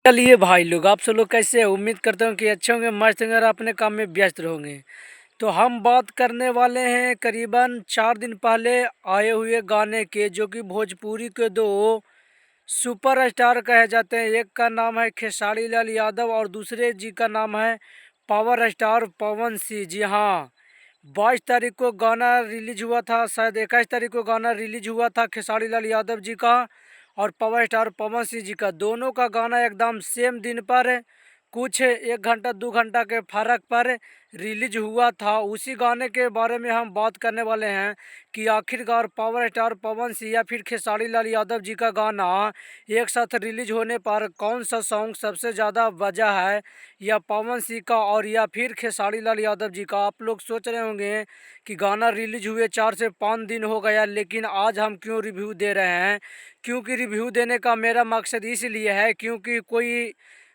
चलिए भाई लोग, आप सब लोग कैसे हैं? उम्मीद करता हूँ कि अच्छे होंगे, मस्त होंगे और अपने काम में व्यस्त रहोगे। तो हम बात करने वाले हैं करीबन 4 दिन पहले आए हुए गाने के, जो कि भोजपुरी के दो सुपरस्टार कहे जाते हैं। एक का नाम है खेसारी लाल यादव और दूसरे जी का नाम है पावर स्टार पवन सिंह। जी हाँ, 22 तारीख को गाना रिलीज हुआ था, शायद 21 तारीख को गाना रिलीज हुआ था खेसारी लाल यादव जी का और पावर स्टार पवन सिंह जी का। दोनों का गाना एकदम सेम दिन पर कुछ 1 घंटा 2 घंटा के फर्क पर रिलीज हुआ था। उसी गाने के बारे में हम बात करने वाले हैं कि आखिरकार पावर स्टार पवन सिंह या फिर खेसारी लाल यादव जी का गाना एक साथ रिलीज होने पर कौन सा सॉन्ग सबसे ज़्यादा बजा है, या पवन सिंह का और या फिर खेसारी लाल यादव जी का। आप लोग सोच रहे होंगे कि गाना रिलीज हुए 4 से 5 दिन हो गया, लेकिन आज हम क्यों रिव्यू दे रहे हैं? क्योंकि रिव्यू देने का मेरा मकसद इसलिए है क्योंकि कोई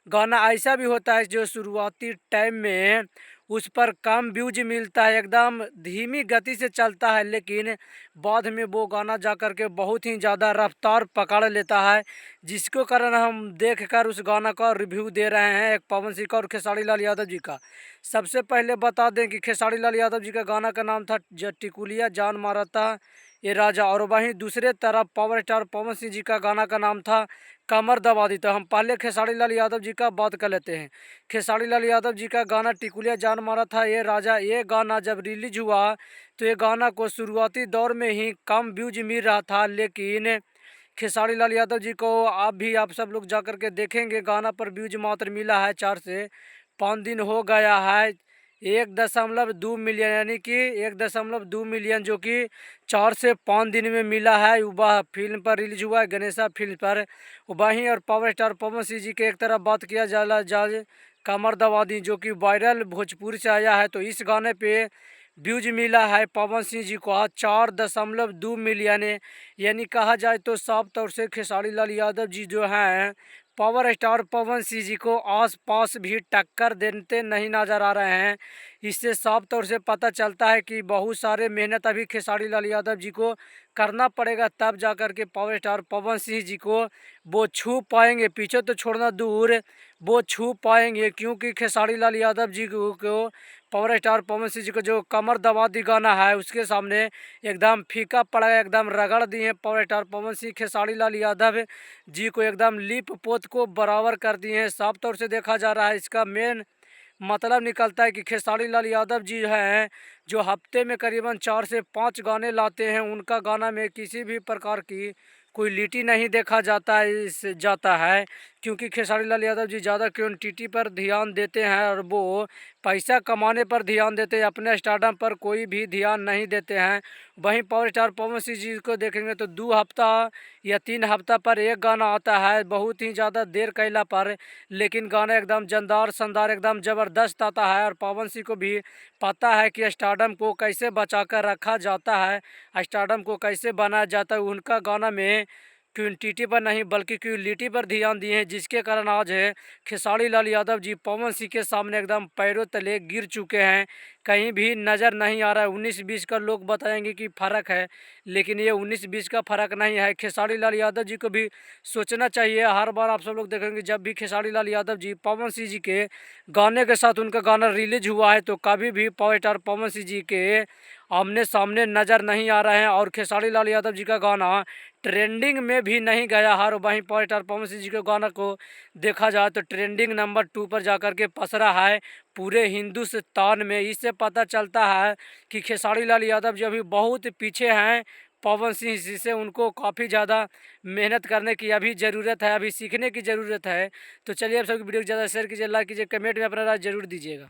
गाना ऐसा भी होता है जो शुरुआती टाइम में उस पर कम व्यूज मिलता है, एकदम धीमी गति से चलता है, लेकिन बाद में वो गाना जा कर के बहुत ही ज़्यादा रफ्तार पकड़ लेता है, जिसके कारण हम देखकर उस गाना का रिव्यू दे रहे हैं, एक पवन सिंह का और खेसारी लाल यादव जी का। सबसे पहले बता दें कि खेसारी लाल यादव जी का गाना का नाम था टिकुलिया जान मारा था ये राजा, और वहीं दूसरे तरफ पावर स्टार पवन सिंह जी का गाना का नाम था कमर दबा दी। तो हम पहले खेसारी लाल यादव जी का बात कर लेते हैं। खेसारी लाल यादव जी का गाना टिकुलिया जान मारा था ये राजा, ये गाना जब रिलीज हुआ तो ये गाना को शुरुआती दौर में ही कम व्यूज मिल रहा था, लेकिन खेसारी लाल यादव जी को आप सब लोग जा कर के देखेंगे, गाना पर व्यूज मात्र मिला है 4 से 5 दिन हो गया है 1.2 मिलियन, यानी कि 1.2 मिलियन, जो कि 4 से 5 दिन में मिला है। वह फिल्म पर रिलीज हुआ है, गणेशा फिल्म पर। वहीं और पावर स्टार पवन सिंह जी के एक तरफ बात किया जाए कमर दवादी, जो कि वायरल भोजपुरी से आया है, तो इस गाने पे व्यूज मिला है पवन सिंह जी को 4.2 मिलियन है। यानी कहा जाए तो साफ तौर से खेसारी लाल यादव जी जो हैं पावर स्टार पवन सिंह जी को आस पास भी टक्कर देते नहीं नजर आ रहे हैं। इससे साफ तौर से पता चलता है कि बहुत सारे मेहनत अभी खेसारी लाल यादव जी को करना पड़ेगा, तब जा कर के पावर स्टार पवन सिंह जी को वो छू पाएंगे। पीछे तो छोड़ना दूर, वो छू पाएंगे, क्योंकि खेसारी लाल यादव जी को पावर स्टार पवन सिंह जी को जो कमर दबा दी गाना है उसके सामने एकदम फीका पड़ा है, एकदम रगड़ दिए पावर स्टार पवन सिंह खेसारी लाल यादव जी को, एकदम लिप पोत को बराबर कर दिए हैं। साफ तौर से देखा जा रहा है, इसका मेन मतलब निकलता है कि खेसारी लाल यादव जी हैं जो हफ्ते में करीबन 4 से 5 गाने लाते हैं, उनका गाना में किसी भी प्रकार की कोई लीटी नहीं देखा जाता है, क्योंकि खेसारी लाल यादव जी ज़्यादा क्वांटिटी पर ध्यान देते हैं और वो पैसा कमाने पर ध्यान देते हैं, अपने स्टारडम पर कोई भी ध्यान नहीं देते हैं। वहीं पावर स्टार पवन सिंह जी को देखेंगे तो 2 हफ्ता या 3 हफ्ता पर एक गाना आता है, बहुत ही ज़्यादा देर कैला पर, लेकिन गाना एकदम जानदार शानदार एकदम ज़बरदस्त आता है। और पवन सिंह को भी पता है कि स्टारडम को कैसे बचा कर रखा जाता है, स्टारडम को कैसे बनाया जाता है। उनका गाना में क्वांटिटी पर नहीं बल्कि क्वालिटी पर ध्यान दिए हैं, जिसके कारण आज है खेसारी लाल यादव जी पवन सिंह के सामने एकदम पैरों तले गिर चुके हैं, कहीं भी नज़र नहीं आ रहा है। 19-20 का लोग बताएंगे कि फ़र्क है, लेकिन ये 19-20 का फ़र्क नहीं है। खेसारी लाल यादव जी को भी सोचना चाहिए। हर बार आप सब लोग देखेंगे जब भी खेसारी लाल यादव जी पवन सिंह जी के गाने के साथ उनका गाना रिलीज हुआ है तो कभी भी पावर स्टार पवन सिंह जी के आमने सामने नज़र नहीं आ रहे हैं, और खेसारी लाल यादव जी का गाना ट्रेंडिंग में भी नहीं गया। हर वहीं पावर स्टार पवन सिंह जी के गाना को देखा जाए तो ट्रेंडिंग नंबर 2 पर जाकर के पसरा है पूरे हिंदुस्तान में। इससे पता चलता है कि खेसारी लाल यादव जी अभी बहुत पीछे हैं पवन सिंह जी से, उनको काफ़ी ज़्यादा मेहनत करने की अभी ज़रूरत है, अभी सीखने की ज़रूरत है। तो चलिए आप सबकी वीडियो को ज़्यादा शेयर कीजिए, लाइक कीजिए, कमेंट में अपना राय जरूर दीजिएगा।